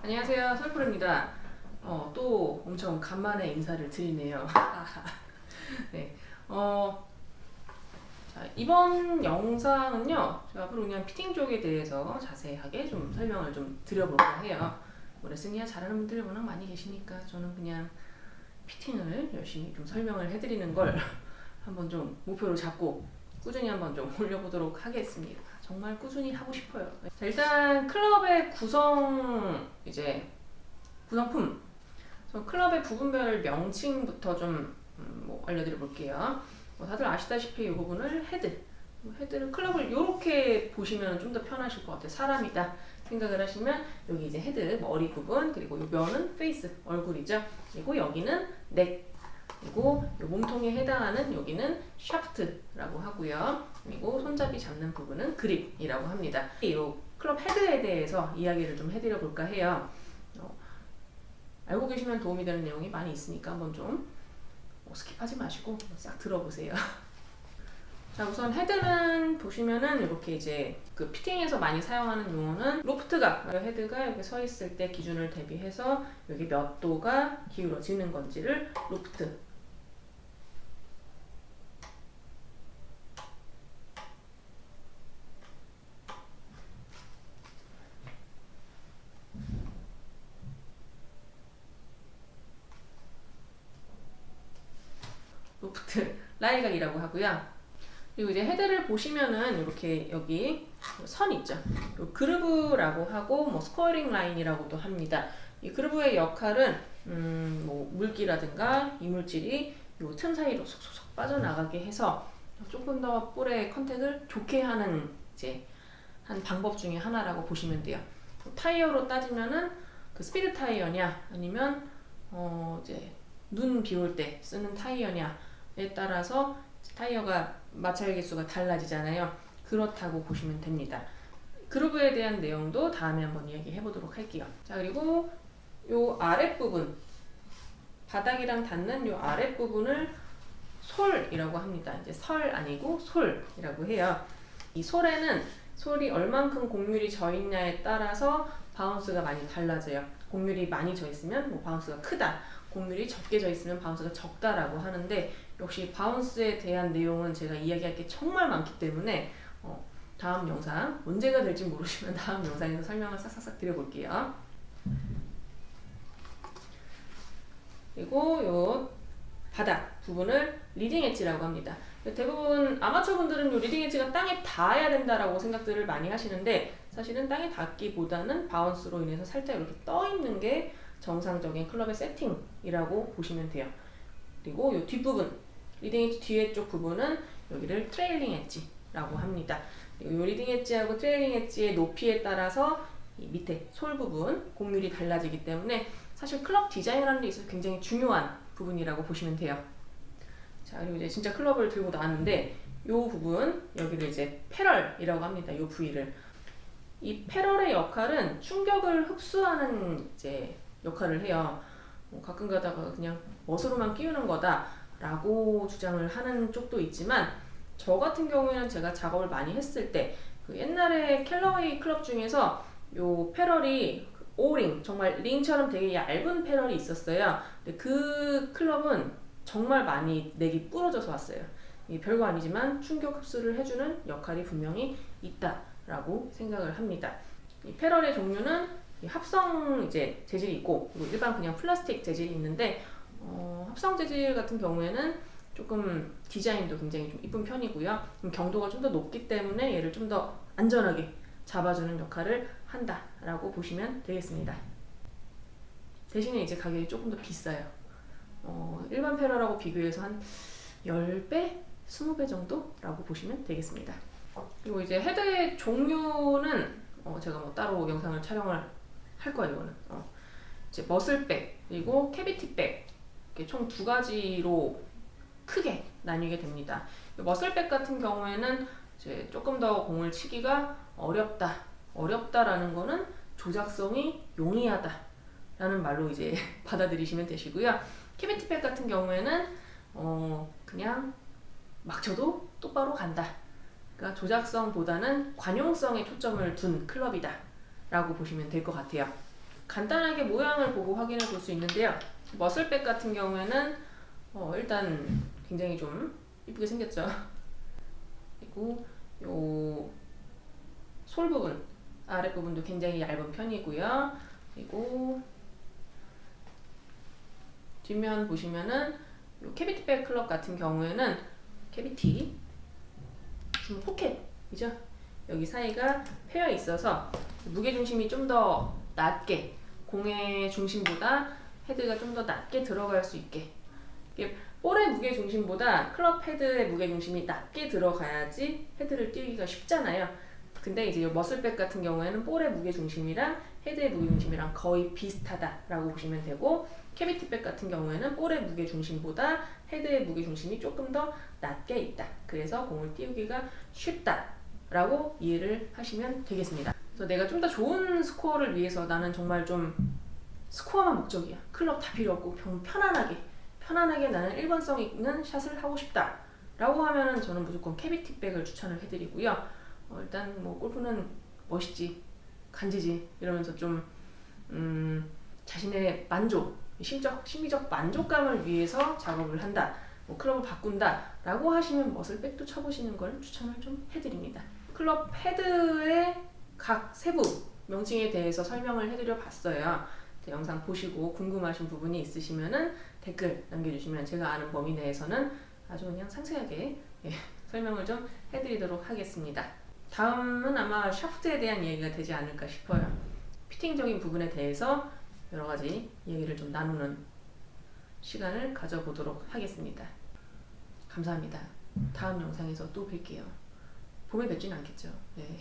안녕하세요, 솔프입니다. 또 엄청 간만에 인사를 드리네요. 네. 자, 이번 영상은요, 제가 앞으로 그냥 피팅 쪽에 대해서 자세하게 좀 설명을 좀 드려볼까 해요. 뭐 레슨이야 잘하는 분들이 워낙 많이 계시니까 저는 그냥 피팅을 열심히 좀 설명을 해드리는 걸 한번 좀 목표로 잡고 꾸준히 한번 좀 올려보도록 하겠습니다. 정말 꾸준히 하고 싶어요. 자, 일단 클럽의 구성품. 클럽의 부분별 명칭부터 좀 알려드려 볼게요. 다들 아시다시피 이 부분을 헤드를 클럽을 이렇게 보시면 좀 더 편하실 것 같아요. 사람이다 생각을 하시면 여기 이제 헤드 머리 부분, 그리고 이 면은 페이스 얼굴이죠. 그리고 여기는 넥, 그리고 이 몸통에 해당하는 여기는 샤프트라고 하고요. 그리고 손잡이 잡는 부분은 그립이라고 합니다. 이 클럽 헤드에 대해서 이야기를 좀 해드려 볼까 해요. 알고 계시면 도움이 되는 내용이 많이 있으니까 한번 좀 스킵하지 마시고 싹 들어보세요. 자, 우선 헤드는 보시면은 이렇게 이제 그 피팅에서 많이 사용하는 용어는 로프트각, 헤드가 이렇게 서 있을 때 기준을 대비해서 여기 몇 도가 기울어지는 건지를 로프트. 로프트 라이각이라고 하고요. 그리고 이제 헤드를 보시면은 이렇게 여기 선 있죠. 그루브라고 하고 뭐 스코어링 라인이라고도 합니다. 이 그루브의 역할은 뭐 물기라든가 이물질이 요 틈 사이로 속속속 빠져나가게 해서 조금 더 볼의 컨택을 좋게 하는 이제 한 방법 중에 하나라고 보시면 돼요. 타이어로 따지면은 그 스피드 타이어냐 아니면 이제 눈 비 올 때 쓰는 타이어냐에 따라서 타이어가 마찰 개수가 달라지잖아요. 그렇다고 보시면 됩니다. 그루브에 대한 내용도 다음에 한번 이야기해 보도록 할게요. 자, 그리고 요 아랫부분, 바닥이랑 닿는 요 아랫부분을 솔이라고 합니다. 이제 설 아니고 솔이라고 해요. 이 솔에는 솔이 얼만큼 곡률이 져 있냐에 따라서 바운스가 많이 달라져요. 곡률이 많이 져 있으면 뭐 바운스가 크다, 곡률이 적게 져 있으면 바운스가 적다라고 하는데, 역시 바운스에 대한 내용은 제가 이야기할 게 정말 많기 때문에 다음 영상, 언제가 될지 모르시면 다음 영상에서 설명을 싹싹싹 드려볼게요. 그리고 요 바닥 부분을 리딩 엣지라고 합니다. 대부분 아마추어 분들은 요 리딩 엣지가 땅에 닿아야 된다라고 생각들을 많이 하시는데, 사실은 땅에 닿기보다는 바운스로 인해서 살짝 이렇게 떠 있는 게 정상적인 클럽의 세팅이라고 보시면 돼요. 그리고 이 뒷부분, 리딩 엣지 뒤에 쪽 부분은 여기를 트레일링 엣지라고 합니다. 그리고 이 리딩 엣지하고 트레일링 엣지의 높이에 따라서 이 밑에 솔 부분 곡률이 달라지기 때문에 사실 클럽 디자인을 하는 데 있어서 굉장히 중요한 부분이라고 보시면 돼요. 자, 그리고 이제 진짜 클럽을 들고 나왔는데 이 부분, 여기를 이제 패럴이라고 합니다. 이 부위를. 이 패럴의 역할은 충격을 흡수하는 이제 역할을 해요. 가끔 가다가 그냥 멋으로만 끼우는 거다라고 주장을 하는 쪽도 있지만, 저 같은 경우에는 제가 작업을 많이 했을 때 그 옛날에 캘러웨이 클럽 중에서 요 패럴이 오링, 정말 링처럼 되게 얇은 패럴이 있었어요. 근데 그 클럽은 정말 많이 넥이 부러져서 왔어요. 이게 별거 아니지만 충격 흡수를 해주는 역할이 분명히 있다라고 생각을 합니다. 이 패럴의 종류는 합성 이제 재질이 있고, 그리고 일반 그냥 플라스틱 재질이 있는데, 합성 재질 같은 경우에는 조금 디자인도 굉장히 좀 이쁜 편이고요. 경도가 좀 더 높기 때문에 얘를 좀 더 안전하게 잡아주는 역할을 한다라고 보시면 되겠습니다. 대신에 이제 가격이 조금 더 비싸요. 일반 패럴하고 비교해서 한 10배? 20배 정도라고 보시면 되겠습니다. 그리고 이제 헤드의 종류는 제가 뭐 따로 영상을 촬영을 할 거예요. 이거는 이제 머슬백 그리고 캐비티백, 이렇게 총 두 가지로 크게 나뉘게 됩니다. 머슬백 같은 경우에는 이제 조금 더 공을 치기가 어렵다라는 거는 조작성이 용이하다라는 말로 이제 받아들이시면 되시고요. 캐비티백 같은 경우에는 그냥 막 쳐도 똑바로 간다. 그러니까 조작성보다는 관용성에 초점을 둔 클럽이다 라고 보시면 될 것 같아요. 간단하게 모양을 보고 확인해 볼 수 있는데요. 머슬백 같은 경우에는 일단 굉장히 좀 이쁘게 생겼죠. 그리고 요 솔 부분, 아랫부분도 굉장히 얇은 편이고요. 그리고 뒷면 보시면은 요 캐비티백 클럽 같은 경우에는 캐비티 지금 포켓이죠. 여기 사이가 패여 있어서 무게중심이 좀 더 낮게, 공의 중심보다 헤드가 좀 더 낮게 들어갈 수 있게, 이게 볼의 무게중심보다 클럽 헤드의 무게중심이 낮게 들어가야지 헤드를 띄우기가 쉽잖아요. 근데 이제 이 머슬백 같은 경우에는 볼의 무게중심이랑 헤드의 무게중심이랑 거의 비슷하다라고 보시면 되고, 캐비티백 같은 경우에는 볼의 무게중심보다 헤드의 무게중심이 조금 더 낮게 있다. 그래서 공을 띄우기가 쉽다라고 이해를 하시면 되겠습니다. 그래서 내가 좀 더 좋은 스코어를 위해서 나는 정말 좀 스코어만 목적이야. 클럽 다 필요 없고 편안하게 나는 일관성 있는 샷을 하고 싶다 라고 하면은 저는 무조건 캐비티백을 추천을 해드리고요. 일단 뭐 골프는 멋있지, 간지지 이러면서 좀 자신의 만족, 심리적 만족감을 위해서 작업을 한다, 뭐 클럽을 바꾼다 라고 하시면 머슬백도 쳐보시는 걸 추천을 좀 해드립니다. 클럽 헤드의 각 세부 명칭에 대해서 설명을 해드려 봤어요. 영상 보시고 궁금하신 부분이 있으시면은 댓글 남겨주시면 제가 아는 범위 내에서는 아주 그냥 상세하게 설명을 좀 해드리도록 하겠습니다. 다음은 아마 샤프트에 대한 얘기가 되지 않을까 싶어요. 피팅적인 부분에 대해서 여러 가지 얘기를 좀 나누는 시간을 가져보도록 하겠습니다. 감사합니다. 다음 영상에서 또 뵐게요. 봄에 뵙지는 않겠죠. 네.